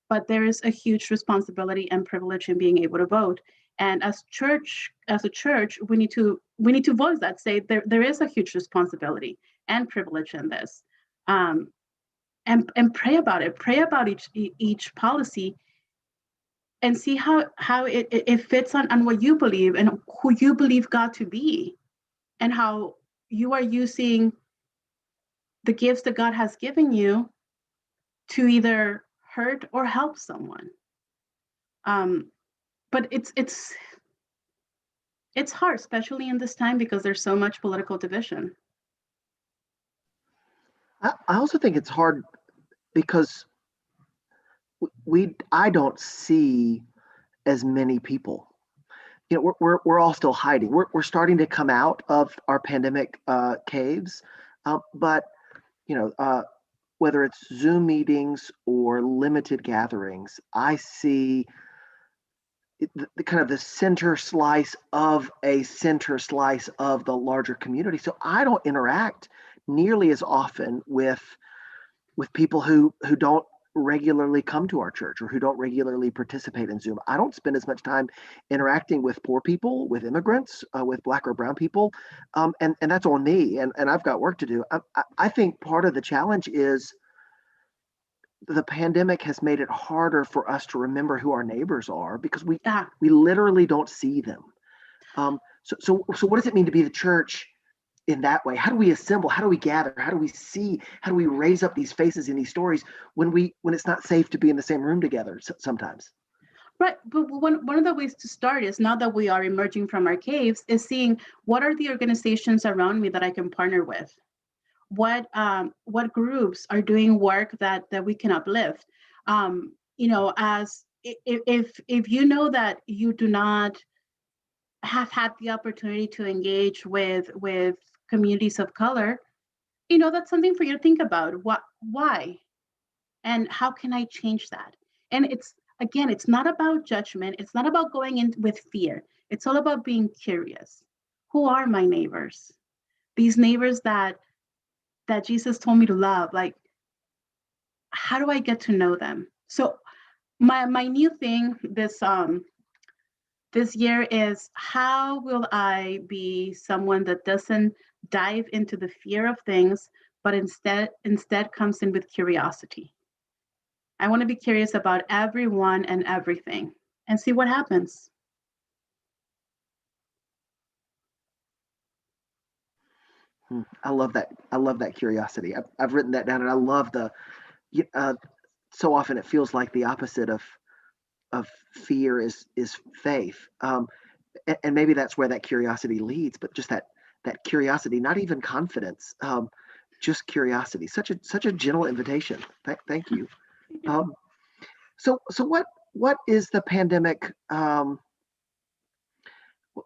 But there is a huge responsibility and privilege in being able to vote. And as a church, we need to voice that, say there is a huge responsibility and privilege in this. And pray about it. Pray about each policy, and see how it fits on what you believe and who you believe God to be, and how you are using the gifts that God has given you to either hurt or help someone. But it's hard, especially in this time, because there's so much political division. I also think it's hard because I don't see as many people. We're all still hiding. We're starting to come out of our pandemic caves, but whether it's Zoom meetings or limited gatherings, I see the kind of the center slice of the larger community. So I don't interact nearly as often with people who don't regularly come to our church or who don't regularly participate in Zoom. I don't spend as much time interacting with poor people, with immigrants, with Black or Brown people, and that's on me. And I've got work to do. I think part of the challenge is the pandemic has made it harder for us to remember who our neighbors are because we literally don't see them. So what does it mean to be the church in that way? How do we assemble? How do we gather? How do we see? How do we raise up these faces in these stories when it's not safe to be in the same room together sometimes? Right, but one of the ways to start is, now that we are emerging from our caves, is seeing what are the organizations around me that I can partner with. What groups are doing work that we can uplift. As if you know that you do not have had the opportunity to engage with communities of color, that's something for you to think about. Why, and how can I change that? And it's not about judgment. It's not about going in with fear. It's all about being curious. Who are my neighbors? These neighbors that Jesus told me to love. Like, how do I get to know them? So my new thing this year is, how will I be someone that doesn't dive into the fear of things, but instead comes in with curiosity? I want to be curious about everyone and everything and see what happens. I love that. I love that curiosity. I've written that down, and I love so often it feels like the opposite of fear is faith. And maybe that's where that curiosity leads, but just that curiosity, not even confidence, just curiosity. Such a gentle invitation. Thank you. Um, so what is the pandemic?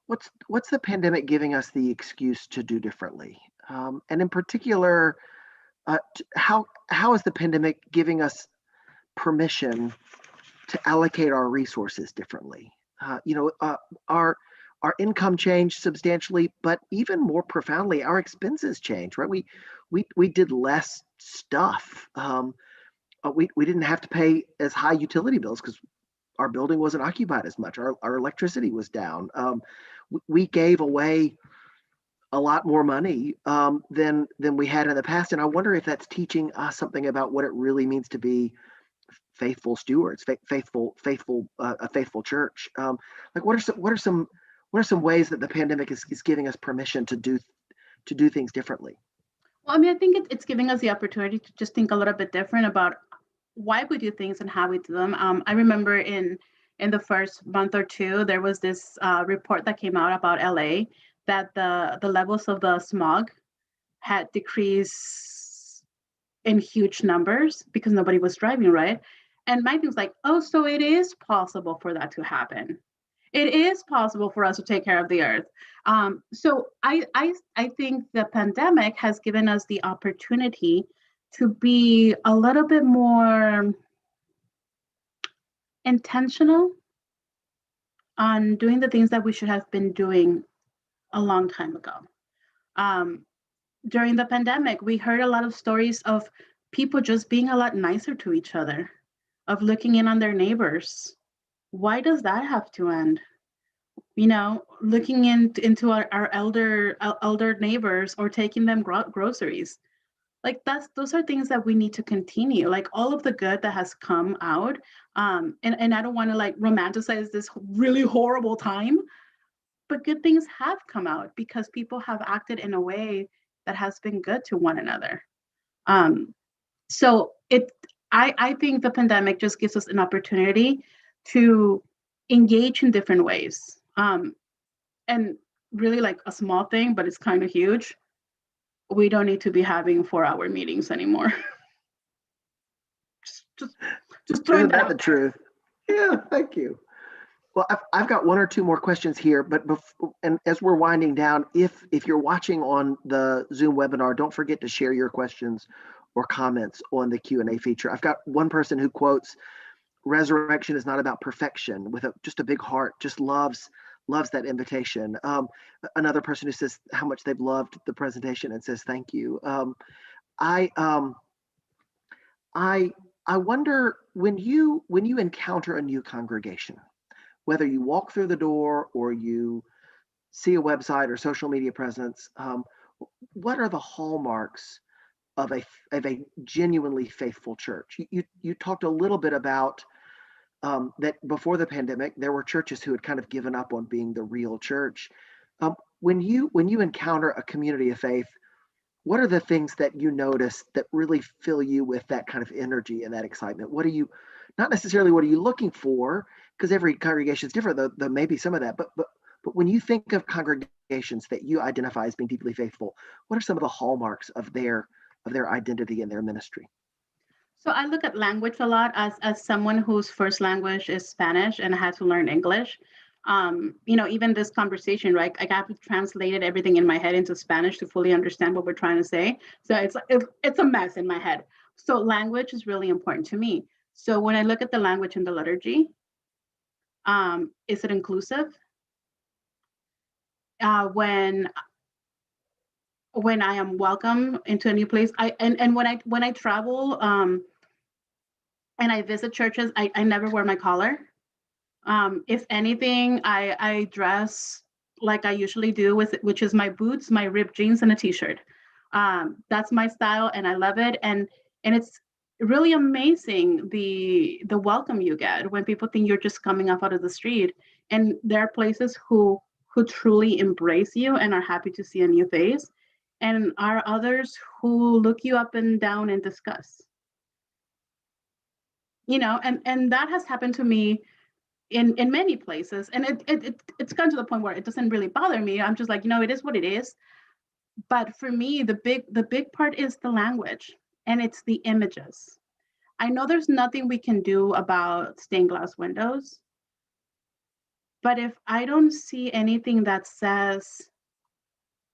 What's the pandemic giving us the excuse to do differently? And in particular, how is the pandemic giving us permission to allocate our resources differently? Our income changed substantially, but even more profoundly, our expenses changed. Right? We did less stuff. We didn't have to pay as high utility bills because our building wasn't occupied as much. Our electricity was down. We gave away a lot more money than we had in the past, and I wonder if that's teaching us something about what it really means to be faithful stewards, a faithful church. Like what are some ways that the pandemic is giving us permission to do things differently? Well, I mean, I think it's giving us the opportunity to just think a little bit different about why we do things and how we do them. I remember in the first month or two, there was this report that came out about LA that the levels of the smog had decreased in huge numbers because nobody was driving, right? And my thing was like, oh, so it is possible for that to happen. It is possible for us to take care of the earth. So I think the pandemic has given us the opportunity to be a little bit more intentional on doing the things that we should have been doing a long time ago. During the pandemic, we heard a lot of stories of people just being a lot nicer to each other, of looking in on their neighbors. Why does that have to end? Looking into our elder neighbors or taking them groceries. Like those are things that we need to continue, like all of the good that has come out. And I don't want to like romanticize this really horrible time, but good things have come out because people have acted in a way that has been good to one another. So I think the pandemic just gives us an opportunity to engage in different ways. And really like a small thing, but it's kind of huge. We don't need to be having 4-hour meetings anymore. just throwing Isn't that the truth? Yeah, thank you. Well, I've got one or two more questions here, but and as we're winding down, if you're watching on the Zoom webinar, don't forget to share your questions or comments on the Q&A feature. I've got one person who quotes, "Resurrection is not about perfection," with just a big heart, just loves that invitation. Another person who says how much they've loved the presentation and says thank you. I wonder when you encounter a new congregation, whether you walk through the door or you see a website or social media presence, what are the hallmarks of a genuinely faithful church? You talked a little bit about that before the pandemic, there were churches who had kind of given up on being the real church. When you encounter a community of faith, what are the things that you notice that really fill you with that kind of energy and that excitement? Not necessarily what are you looking for, because every congregation is different, though there may be some of that, but when you think of congregations that you identify as being deeply faithful, what are some of the hallmarks of their identity and their ministry? So I look at language a lot as someone whose first language is Spanish and I had to learn English. Even this conversation, right? I got to translate everything in my head into Spanish to fully understand what we're trying to say. So it's a mess in my head. So language is really important to me. So when I look at the language in the liturgy, is it inclusive? When I am welcome into a new place, and when I travel and I visit churches, I never wear my collar. If anything, I dress like I usually do, which is my boots, my ripped jeans, and a t-shirt. That's my style, and I love it. And it's really amazing the welcome you get when people think you're just coming up out of the street. And there are places who truly embrace you and are happy to see a new face. and are others who look you up and down in disgust. And that has happened to me in many places, and it's gotten to the point where it doesn't really bother me. I'm just like, it is what it is. But for me, the big part is the language, and it's the images. I know there's nothing we can do about stained glass windows, but if I don't see anything that says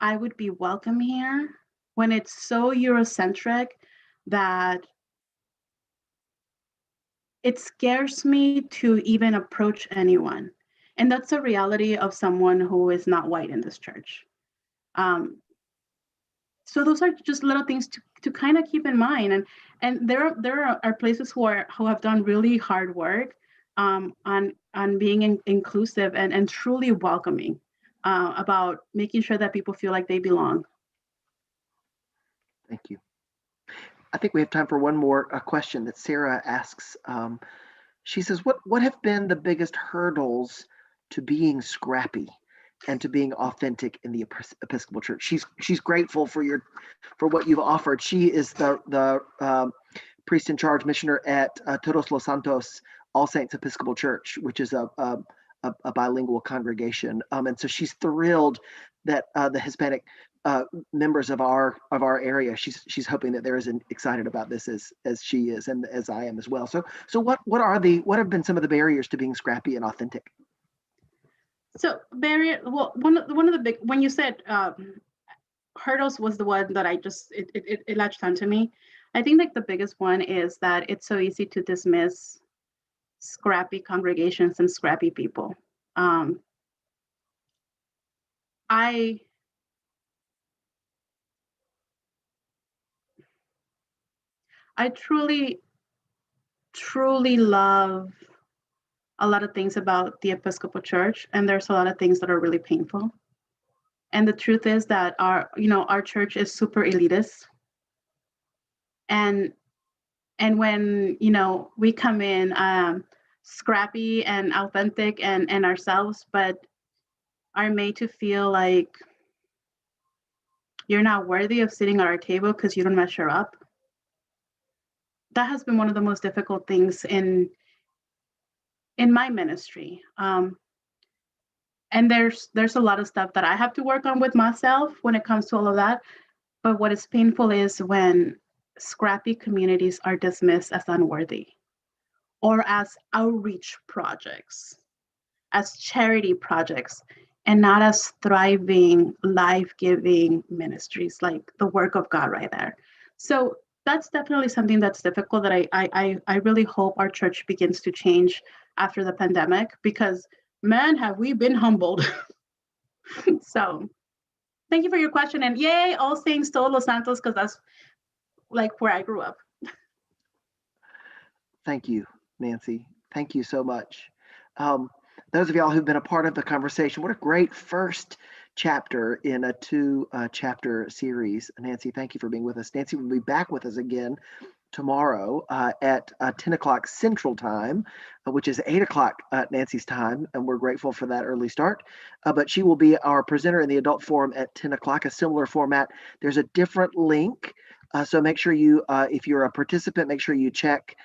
I would be welcome here, when it's so Eurocentric that it scares me to even approach anyone. And that's a reality of someone who is not white in this church. So those are just little things to kind of keep in mind. And there are places who have done really hard work on being inclusive and truly welcoming, about making sure that people feel like they belong. Thank you. I think we have time for one more question that Sarah asks. She says, what have been the biggest hurdles to being scrappy and to being authentic in the Episcopal Church? She's grateful for what you've offered. She is the priest in charge missioner at Todos los Santos All Saints Episcopal Church, which is a bilingual congregation, and so she's thrilled that the Hispanic members of our area, she's hoping that they're as excited about this as she is, and as I am as well. So what have been some of the barriers to being scrappy and authentic? So barrier, well, one of the big, when you said hurdles was the one that it latched onto me. I think like the biggest one is that it's so easy to dismiss scrappy congregations and scrappy people. I truly, truly love a lot of things about the Episcopal Church, and there's a lot of things that are really painful. And the truth is that our church is super elitist. And when, we come in scrappy and authentic and ourselves, but are made to feel like you're not worthy of sitting at our table because you don't measure up. That has been one of the most difficult things in my ministry. And there's a lot of stuff that I have to work on with myself when it comes to all of that. But what is painful is when scrappy communities are dismissed as unworthy, or as outreach projects, as charity projects, and not as thriving, life-giving ministries, like the work of God right there. So that's definitely something that's difficult that I really hope our church begins to change after the pandemic, because man, have we been humbled. So thank you for your question, and yay, All Saints Todos los Santos, because that's like where I grew up. Thank you, Nancy. Thank you so much. Those of y'all who've been a part of the conversation, what a great first chapter in a 2-chapter series. Nancy, thank you for being with us. Nancy will be back with us again tomorrow at 10 o'clock Central Time, which is 8 o'clock Nancy's time, and we're grateful for that early start. But she will be our presenter in the Adult Forum at 10 o'clock, a similar format. There's a different link, so make sure you, if you're a participant, make sure you check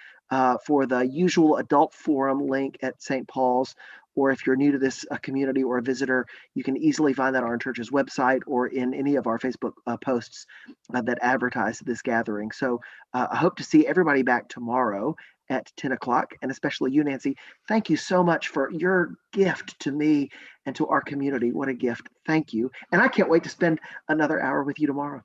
for the usual Adult Forum link at St. Paul's, or if you're new to this community or a visitor, you can easily find that on our church's website or in any of our Facebook posts that advertise this gathering. So I hope to see everybody back tomorrow at 10 o'clock, and especially you, Nancy. Thank you so much for your gift to me and to our community. What a gift. Thank you. And I can't wait to spend another hour with you tomorrow.